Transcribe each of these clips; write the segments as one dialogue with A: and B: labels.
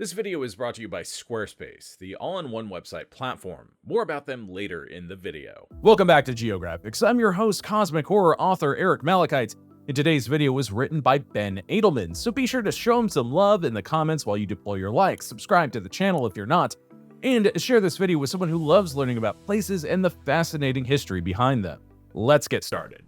A: This video is brought to you by Squarespace, the all-in-one website platform. More about them later in the video.
B: Welcome back to Geographics. I'm your host, cosmic horror author Eric Malachite, and today's video was written by Ben Edelman, so be sure to show him some love in the comments while you deploy your likes, subscribe to the channel if you're not, and share this video with someone who loves learning about places and the fascinating history behind them. Let's get started.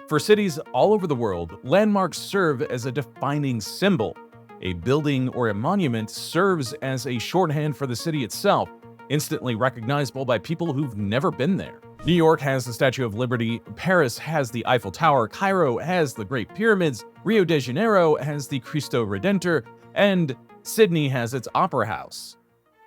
B: For cities all over the world, landmarks serve as a defining symbol. A building or a monument serves as a shorthand for the city itself, instantly recognizable by people who've never been there. New York has the Statue of Liberty, Paris has the Eiffel Tower, Cairo has the Great Pyramids, Rio de Janeiro has the Cristo Redentor, and Sydney has its Opera House.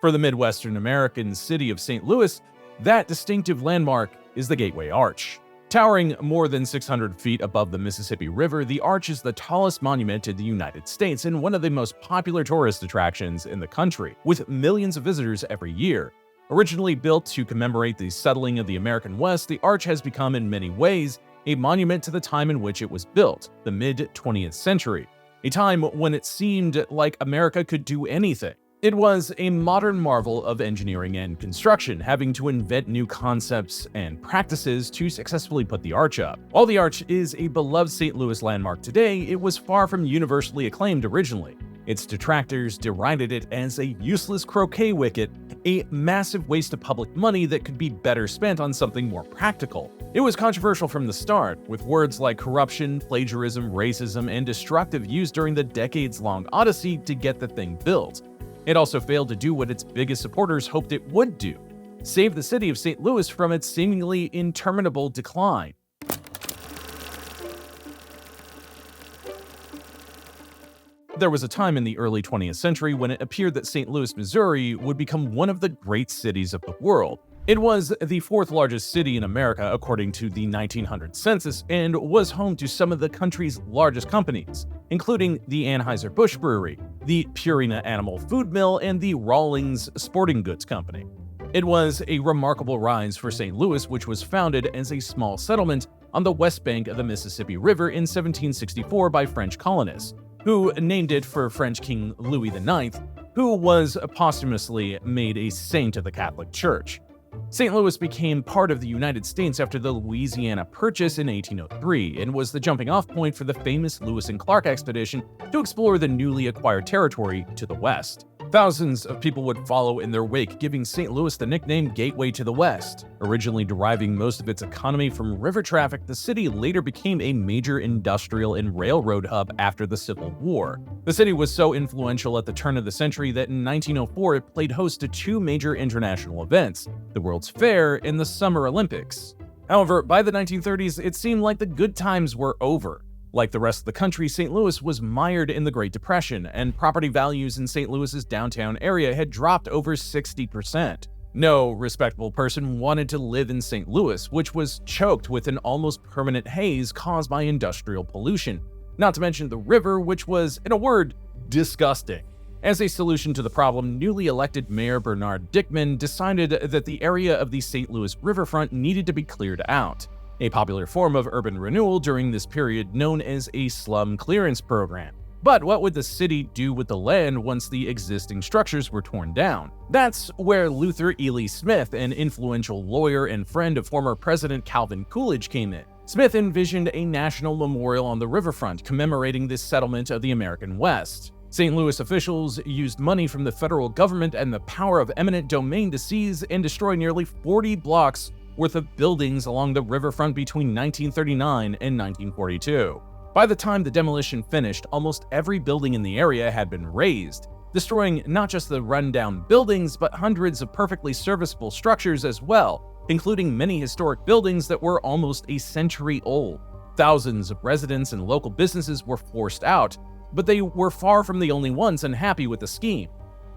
B: For the Midwestern American city of St. Louis, that distinctive landmark is the Gateway Arch. Towering more than 600 feet above the Mississippi River, the arch is the tallest monument in the United States and one of the most popular tourist attractions in the country, with millions of visitors every year. Originally built to commemorate the settling of the American West, the arch has become in many ways a monument to the time in which it was built, the mid-20th century, a time when it seemed like America could do anything. It was a modern marvel of engineering and construction, having to invent new concepts and practices to successfully put the arch up. While the arch is a beloved St. Louis landmark today, it was far from universally acclaimed originally. Its detractors derided it as a useless croquet wicket, a massive waste of public money that could be better spent on something more practical. It was controversial from the start, with words like corruption, plagiarism, racism, and destructive used during the decades-long odyssey to get the thing built. It also failed to do what its biggest supporters hoped it would do: save the city of St. Louis from its seemingly interminable decline. There was a time in the early 20th century when it appeared that St. Louis, Missouri would become one of the great cities of the world. It was the fourth largest city in America according to the 1900 census and was home to some of the country's largest companies, including the Anheuser-Busch Brewery, the Purina Animal Food Mill, and the Rawlings Sporting Goods Company. It was a remarkable rise for St. Louis, which was founded as a small settlement on the west bank of the Mississippi River in 1764 by French colonists, who named it for French King Louis IX, who was posthumously made a saint of the Catholic Church. St. Louis became part of the United States after the Louisiana Purchase in 1803 and was the jumping-off point for the famous Lewis and Clark expedition to explore the newly acquired territory to the west. Thousands of people would follow in their wake, giving St. Louis the nickname Gateway to the West. Originally deriving most of its economy from river traffic, the city later became a major industrial and railroad hub after the Civil War. The city was so influential at the turn of the century that in 1904 it played host to two major international events: the World's Fair and the Summer Olympics. However, by the 1930s, it seemed like the good times were over. Like the rest of the country, St. Louis was mired in the Great Depression, and property values in St. Louis's downtown area had dropped over 60%. No respectable person wanted to live in St. Louis, which was choked with an almost permanent haze caused by industrial pollution, not to mention the river, which was, in a word, disgusting. As a solution to the problem, newly elected Mayor Bernard Dickman decided that the area of the St. Louis riverfront needed to be cleared out, a popular form of urban renewal during this period known as a slum clearance program. But what would the city do with the land once the existing structures were torn down? That's where Luther Ely Smith, an influential lawyer and friend of former President Calvin Coolidge, came in. Smith envisioned a national memorial on the riverfront commemorating this settlement of the American West. St. Louis officials used money from the federal government and the power of eminent domain to seize and destroy nearly 40 blocks worth of buildings along the riverfront between 1939 and 1942. By the time the demolition finished, almost every building in the area had been razed, destroying not just the rundown buildings, but hundreds of perfectly serviceable structures as well, including many historic buildings that were almost a century old. Thousands of residents and local businesses were forced out, but they were far from the only ones unhappy with the scheme.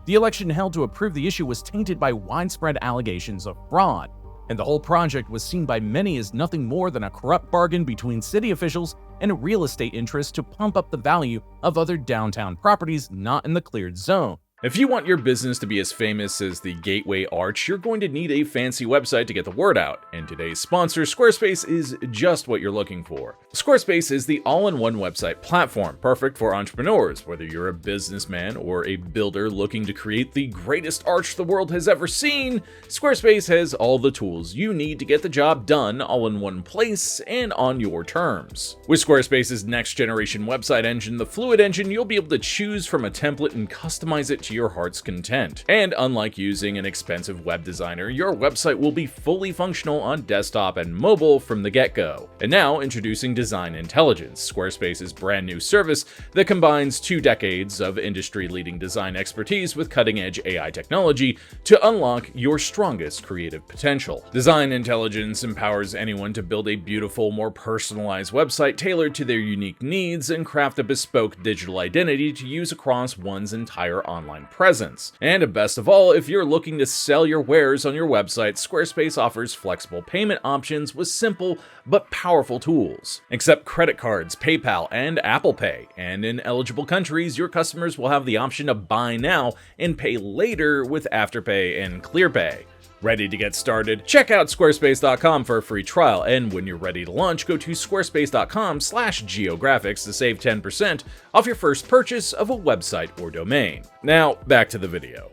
B: The election held to approve the issue was tainted by widespread allegations of fraud, and the whole project was seen by many as nothing more than a corrupt bargain between city officials and real estate interests to pump up the value of other downtown properties not in the cleared zone.
A: If you want your business to be as famous as the Gateway Arch, you're going to need a fancy website to get the word out, and today's sponsor, Squarespace, is just what you're looking for. Squarespace is the all-in-one website platform, perfect for entrepreneurs, whether you're a businessman or a builder looking to create the greatest arch the world has ever seen. Squarespace has all the tools you need to get the job done all in one place and on your terms. With Squarespace's next-generation website engine, the Fluid Engine, you'll be able to choose from a template and customize it to your heart's content. And unlike using an expensive web designer, your website will be fully functional on desktop and mobile from the get-go. And now, introducing Design Intelligence, Squarespace's brand new service that combines 2 decades of industry-leading design expertise with cutting-edge AI technology to unlock your strongest creative potential. Design Intelligence empowers anyone to build a beautiful, more personalized website tailored to their unique needs and craft a bespoke digital identity to use across one's entire online presence. And best of all, if you're looking to sell your wares on your website, Squarespace offers flexible payment options with simple but powerful tools. Accept credit cards, PayPal, and Apple Pay, and in eligible countries, your customers will have the option to buy now and pay later with Afterpay and ClearPay. Ready to get started? Check out squarespace.com for a free trial, and when you're ready to launch, go to squarespace.com/geographics to save 10% off your first purchase of a website or domain. Now, back to the video.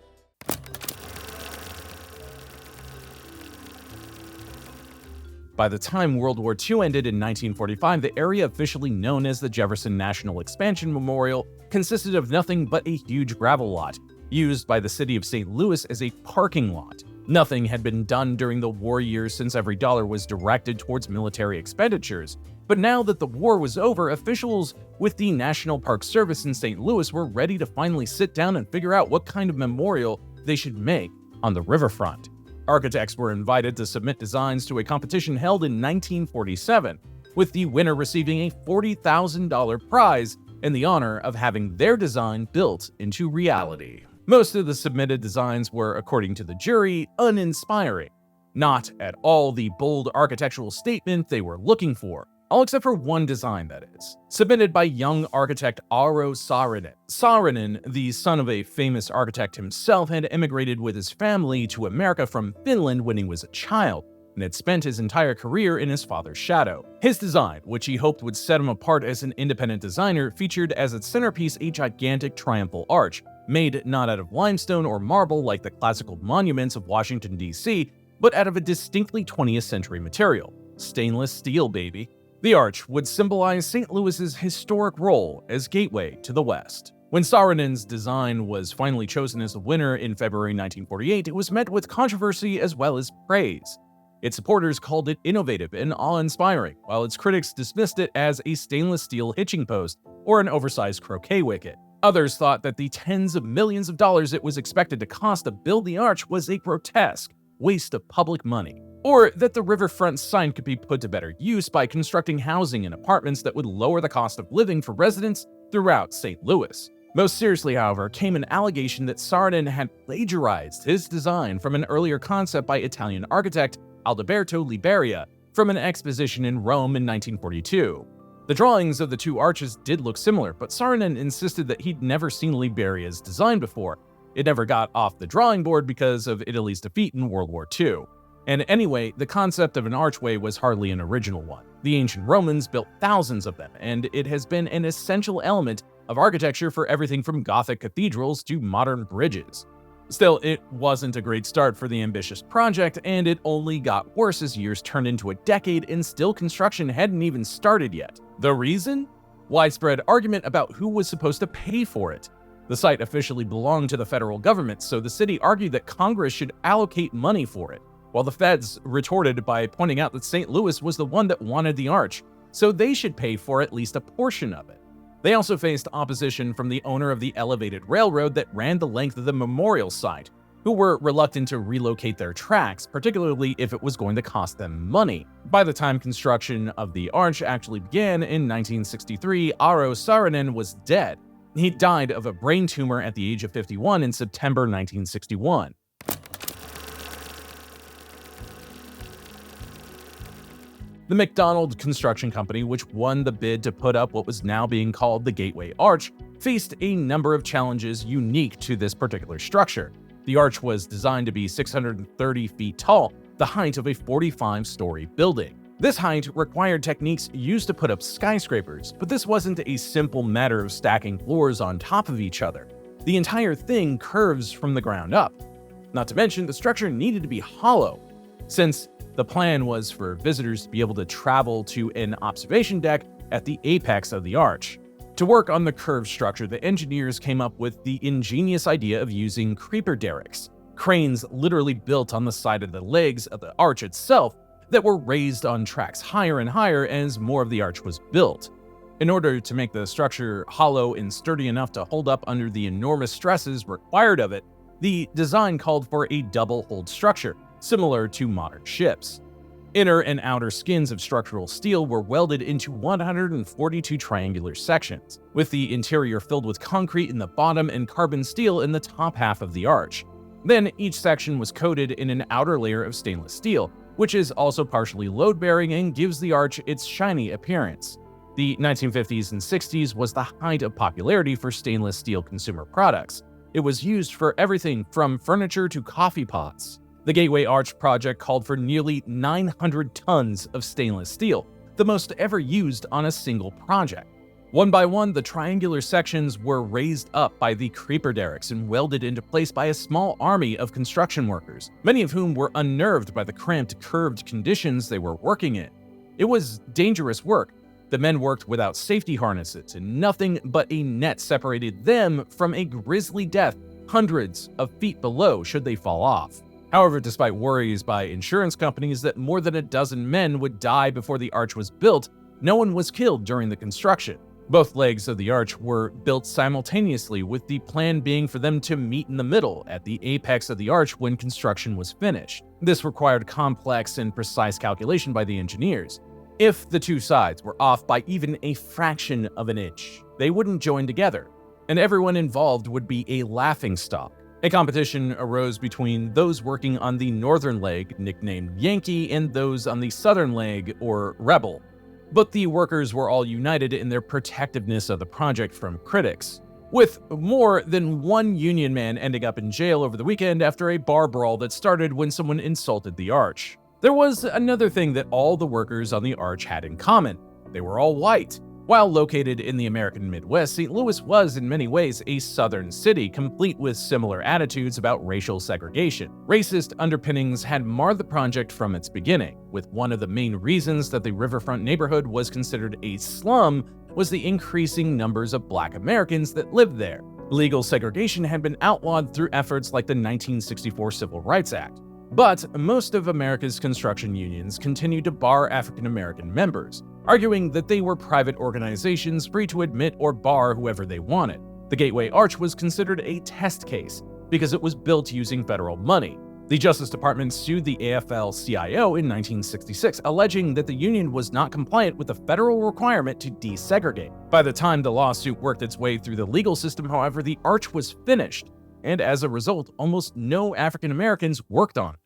B: By the time World War II ended in 1945, the area officially known as the Jefferson National Expansion Memorial consisted of nothing but a huge gravel lot, used by the city of St. Louis as a parking lot. Nothing had been done during the war years since every dollar was directed towards military expenditures. But now that the war was over, officials with the National Park Service in St. Louis were ready to finally sit down and figure out what kind of memorial they should make on the riverfront. Architects were invited to submit designs to a competition held in 1947, with the winner receiving a $40,000 prize and the honor of having their design built into reality. Most of the submitted designs were, according to the jury, uninspiring. Not at all the bold architectural statement they were looking for. All except for one design, that is. Submitted by young architect Aaro Saarinen. Saarinen, the son of a famous architect himself, had immigrated with his family to America from Finland when he was a child, and had spent his entire career in his father's shadow. His design, which he hoped would set him apart as an independent designer, featured as its centerpiece a gigantic triumphal arch, made not out of limestone or marble like the classical monuments of Washington, D.C., but out of a distinctly 20th century material. Stainless steel, baby. The arch would symbolize St. Louis's historic role as gateway to the West. When Saarinen's design was finally chosen as the winner in February 1948, it was met with controversy as well as praise. Its supporters called it innovative and awe-inspiring, while its critics dismissed it as a stainless steel hitching post or an oversized croquet wicket. Others thought that the tens of millions of dollars it was expected to cost to build the arch was a grotesque waste of public money, or that the riverfront sign could be put to better use by constructing housing and apartments that would lower the cost of living for residents throughout St. Louis. Most seriously, however, came an allegation that Saarinen had plagiarized his design from an earlier concept by Italian architect Alberto Liberia from an exposition in Rome in 1942. The drawings of the two arches did look similar, but Saarinen insisted that he'd never seen Liberia's design before. It never got off the drawing board because of Italy's defeat in World War II. And anyway, the concept of an archway was hardly an original one. The ancient Romans built thousands of them, and it has been an essential element of architecture for everything from Gothic cathedrals to modern bridges. Still, it wasn't a great start for the ambitious project, and it only got worse as years turned into a decade and still construction hadn't even started yet. The reason? Widespread argument about who was supposed to pay for it. The site officially belonged to the federal government, so the city argued that Congress should allocate money for it, while the feds retorted by pointing out that St. Louis was the one that wanted the arch, so they should pay for at least a portion of it. They also faced opposition from the owner of the elevated railroad that ran the length of the memorial site, who were reluctant to relocate their tracks, particularly if it was going to cost them money. By the time construction of the arch actually began in 1963, Aaro Saarinen was dead. He died of a brain tumor at the age of 51 in September 1961. The McDonald Construction Company, which won the bid to put up what was now being called the Gateway Arch, faced a number of challenges unique to this particular structure. The arch was designed to be 630 feet tall, the height of a 45-story building. This height required techniques used to put up skyscrapers, but this wasn't a simple matter of stacking floors on top of each other. The entire thing curves from the ground up. Not to mention, the structure needed to be hollow, since the plan was for visitors to be able to travel to an observation deck at the apex of the arch. To work on the curved structure, the engineers came up with the ingenious idea of using creeper derricks, cranes literally built on the side of the legs of the arch itself that were raised on tracks higher and higher as more of the arch was built. In order to make the structure hollow and sturdy enough to hold up under the enormous stresses required of it, the design called for a double-hulled structure, similar to modern ships. Inner and outer skins of structural steel were welded into 142 triangular sections, with the interior filled with concrete in the bottom and carbon steel in the top half of the arch. Then each section was coated in an outer layer of stainless steel, which is also partially load-bearing and gives the arch its shiny appearance. The 1950s and 60s was the height of popularity for stainless steel consumer products. It was used for everything from furniture to coffee pots. The Gateway Arch project called for nearly 900 tons of stainless steel, the most ever used on a single project. One by one, the triangular sections were raised up by the creeper derricks and welded into place by a small army of construction workers, many of whom were unnerved by the cramped, curved conditions they were working in. It was dangerous work. The men worked without safety harnesses, and nothing but a net separated them from a grisly death hundreds of feet below should they fall off. However, despite worries by insurance companies that more than a dozen men would die before the arch was built, no one was killed during the construction. Both legs of the arch were built simultaneously, with the plan being for them to meet in the middle at the apex of the arch when construction was finished. This required complex and precise calculation by the engineers. If the two sides were off by even a fraction of an inch, they wouldn't join together, and everyone involved would be a laughingstock. A competition arose between those working on the northern leg, nicknamed Yankee, and those on the southern leg, or Rebel. But the workers were all united in their protectiveness of the project from critics, with more than one union man ending up in jail over the weekend after a bar brawl that started when someone insulted the arch. There was another thing that all the workers on the arch had in common. They were all white. While located in the American Midwest, St. Louis was in many ways a southern city, complete with similar attitudes about racial segregation. Racist underpinnings had marred the project from its beginning, with one of the main reasons that the riverfront neighborhood was considered a slum was the increasing numbers of Black Americans that lived there. Legal segregation had been outlawed through efforts like the 1964 Civil Rights Act. But most of America's construction unions continued to bar African American members, arguing that they were private organizations free to admit or bar whoever they wanted. The Gateway Arch was considered a test case because it was built using federal money. The Justice Department sued the AFL-CIO in 1966, alleging that the union was not compliant with the federal requirement to desegregate. By the time the lawsuit worked its way through the legal system, however, the arch was finished, and as a result, almost no African Americans worked on it.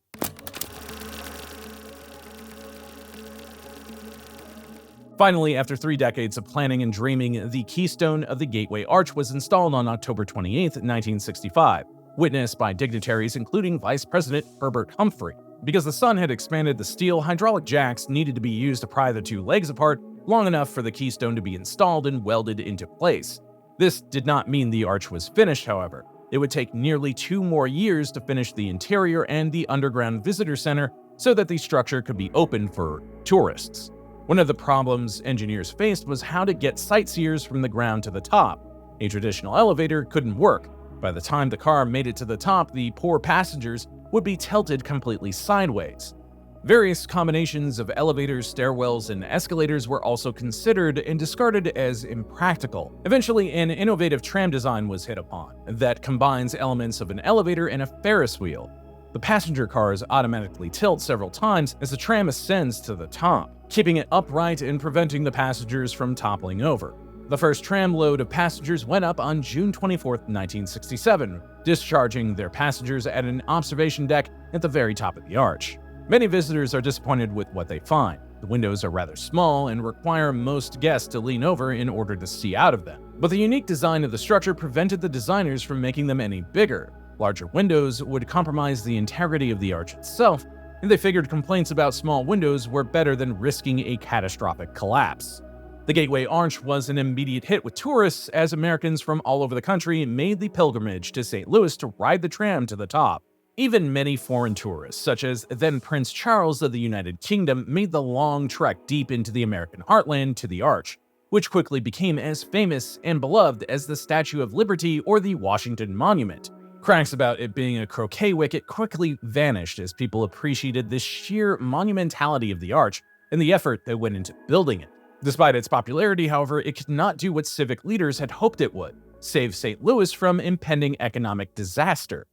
B: Finally, after 3 decades of planning and dreaming, the keystone of the Gateway Arch was installed on October 28, 1965, witnessed by dignitaries including Vice President Herbert Humphrey. Because the sun had expanded the steel, hydraulic jacks needed to be used to pry the two legs apart long enough for the keystone to be installed and welded into place. This did not mean the arch was finished, however. It would take nearly 2 more years to finish the interior and the underground visitor center so that the structure could be open for tourists. One of the problems engineers faced was how to get sightseers from the ground to the top. A traditional elevator couldn't work. By the time the car made it to the top, the poor passengers would be tilted completely sideways. Various combinations of elevators, stairwells, and escalators were also considered and discarded as impractical. Eventually, an innovative tram design was hit upon that combines elements of an elevator and a Ferris wheel. The passenger cars automatically tilt several times as the tram ascends to the top, keeping it upright and preventing the passengers from toppling over. The first tram load of passengers went up on June 24, 1967, discharging their passengers at an observation deck at the very top of the arch. Many visitors are disappointed with what they find. The windows are rather small and require most guests to lean over in order to see out of them. But the unique design of the structure prevented the designers from making them any bigger. Larger windows would compromise the integrity of the arch itself, and they figured complaints about small windows were better than risking a catastrophic collapse. The Gateway Arch was an immediate hit with tourists as Americans from all over the country made the pilgrimage to St. Louis to ride the tram to the top. Even many foreign tourists, such as then Prince Charles of the United Kingdom, made the long trek deep into the American heartland to the arch, which quickly became as famous and beloved as the Statue of Liberty or the Washington Monument. Cracks about it being a croquet wicket quickly vanished as people appreciated the sheer monumentality of the arch and the effort that went into building it. Despite its popularity, however, it could not do what civic leaders had hoped it would: save St. Louis from impending economic disaster.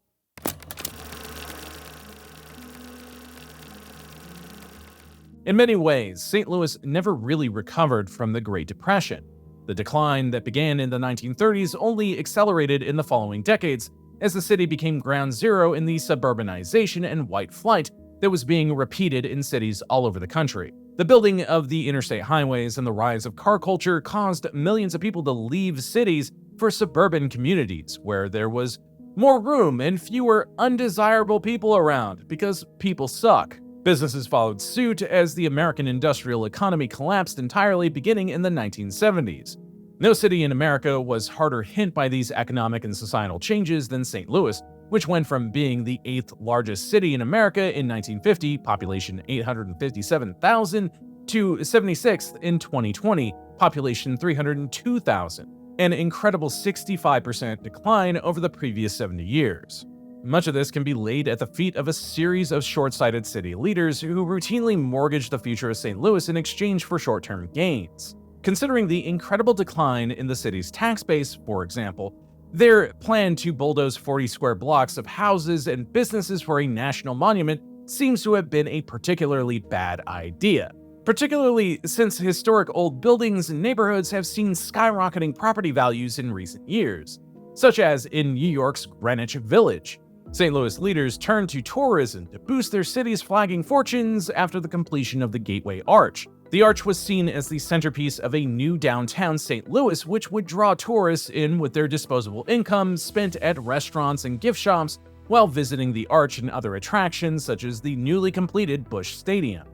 B: In many ways, St. Louis never really recovered from the Great Depression. The decline that began in the 1930s only accelerated in the following decades, as the city became ground zero in the suburbanization and white flight that was being repeated in cities all over the country. The building of the interstate highways and the rise of car culture caused millions of people to leave cities for suburban communities, where there was more room and fewer undesirable people around, because people suck. Businesses followed suit as the American industrial economy collapsed entirely beginning in the 1970s. No city in America was harder hit by these economic and societal changes than St. Louis, which went from being the 8th largest city in America in 1950, population 857,000, to 76th in 2020, population 302,000, an incredible 65% decline over the previous 70 years. Much of this can be laid at the feet of a series of short-sighted city leaders who routinely mortgaged the future of St. Louis in exchange for short-term gains. Considering the incredible decline in the city's tax base, for example, their plan to bulldoze 40 square blocks of houses and businesses for a national monument seems to have been a particularly bad idea, particularly since historic old buildings and neighborhoods have seen skyrocketing property values in recent years, such as in New York's Greenwich Village. St. Louis leaders turned to tourism to boost their city's flagging fortunes after the completion of the Gateway Arch. The arch was seen as the centerpiece of a new downtown St. Louis, which would draw tourists in with their disposable income spent at restaurants and gift shops while visiting the arch and other attractions such as the newly completed Busch Stadium.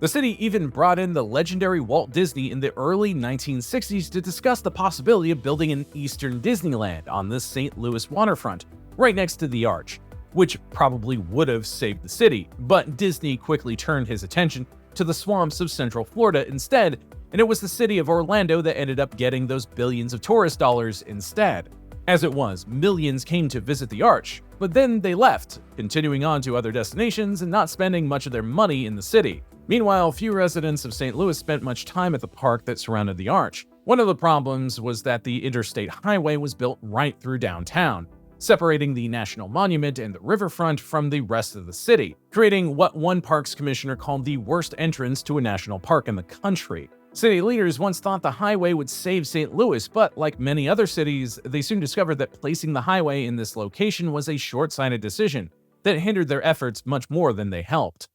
B: The city even brought in the legendary Walt Disney in the early 1960s to discuss the possibility of building an Eastern Disneyland on the St. Louis waterfront, right next to the arch, which probably would have saved the city, but Disney quickly turned his attention to the swamps of Central Florida instead, and it was the city of Orlando that ended up getting those billions of tourist dollars instead. As it was, millions came to visit the arch, but then they left, continuing on to other destinations and not spending much of their money in the city. Meanwhile, few residents of St. Louis spent much time at the park that surrounded the arch. One of the problems was that the interstate highway was built right through downtown, separating the national monument and the riverfront from the rest of the city, creating what one parks commissioner called the worst entrance to a national park in the country. City leaders once thought the highway would save St. Louis, but like many other cities, they soon discovered that placing the highway in this location was a short-sighted decision that hindered their efforts much more than they helped.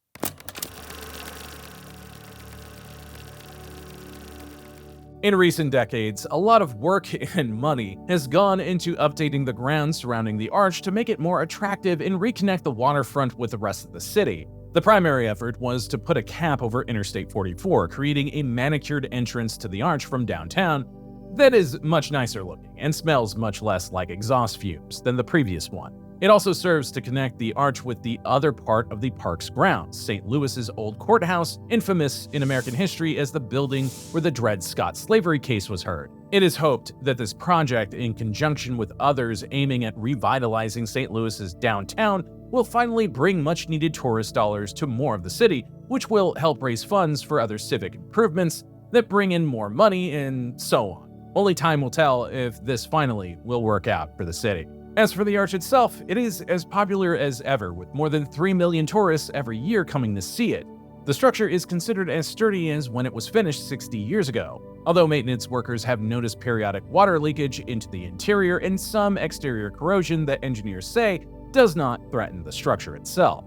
B: In recent decades, a lot of work and money has gone into updating the grounds surrounding the arch to make it more attractive and reconnect the waterfront with the rest of the city. The primary effort was to put a cap over Interstate 44, creating a manicured entrance to the arch from downtown that is much nicer looking and smells much less like exhaust fumes than the previous one. It also serves to connect the arch with the other part of the park's grounds, St. Louis's old courthouse, infamous in American history as the building where the Dred Scott slavery case was heard. It is hoped that this project, in conjunction with others aiming at revitalizing St. Louis's downtown, will finally bring much-needed tourist dollars to more of the city, which will help raise funds for other civic improvements that bring in more money and so on. Only time will tell if this finally will work out for the city. As for the arch itself, it is as popular as ever, with more than 3 million tourists every year coming to see it. The structure is considered as sturdy as when it was finished 60 years ago, although maintenance workers have noticed periodic water leakage into the interior and some exterior corrosion that engineers say does not threaten the structure itself.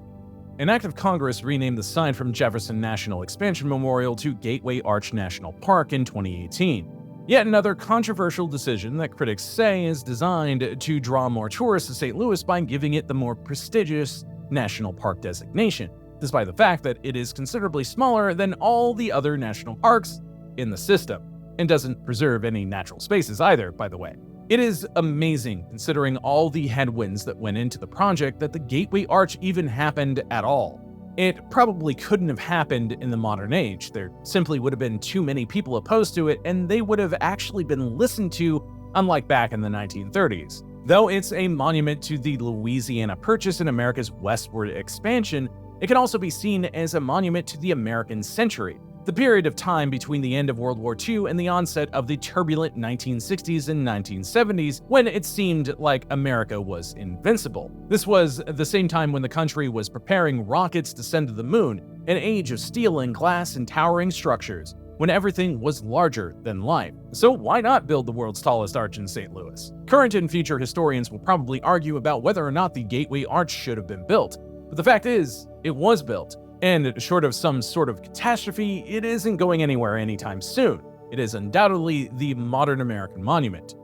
B: An act of Congress renamed the site from Jefferson National Expansion Memorial to Gateway Arch National Park in 2018. Yet another controversial decision that critics say is designed to draw more tourists to St. Louis by giving it the more prestigious national park designation, despite the fact that it is considerably smaller than all the other national parks in the system, and doesn't preserve any natural spaces either, by the way. It is amazing, considering all the headwinds that went into the project, that the Gateway Arch even happened at all. It probably couldn't have happened in the modern age. There simply would have been too many people opposed to it, and they would have actually been listened to, unlike back in the 1930s. Though it's a monument to the Louisiana Purchase and America's westward expansion, it can also be seen as a monument to the American century, the period of time between the end of World War II and the onset of the turbulent 1960s and 1970s, when it seemed like America was invincible. This was the same time when the country was preparing rockets to send to the moon, an age of steel and glass and towering structures, when everything was larger than life. So why not build the world's tallest arch in St. Louis? Current and future historians will probably argue about whether or not the Gateway Arch should have been built, but the fact is, it was built. And short of some sort of catastrophe, it isn't going anywhere anytime soon. It is undoubtedly the modern American monument.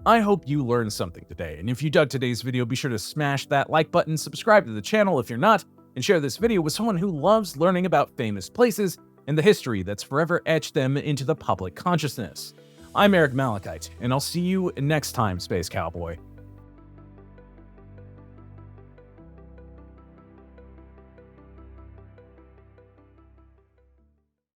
B: I hope you learned something today, and if you dug today's video, be sure to smash that like button, subscribe to the channel if you're not, and share this video with someone who loves learning about famous places and the history that's forever etched them into the public consciousness. I'm Eric Malachite, and I'll see you next time, Space Cowboy.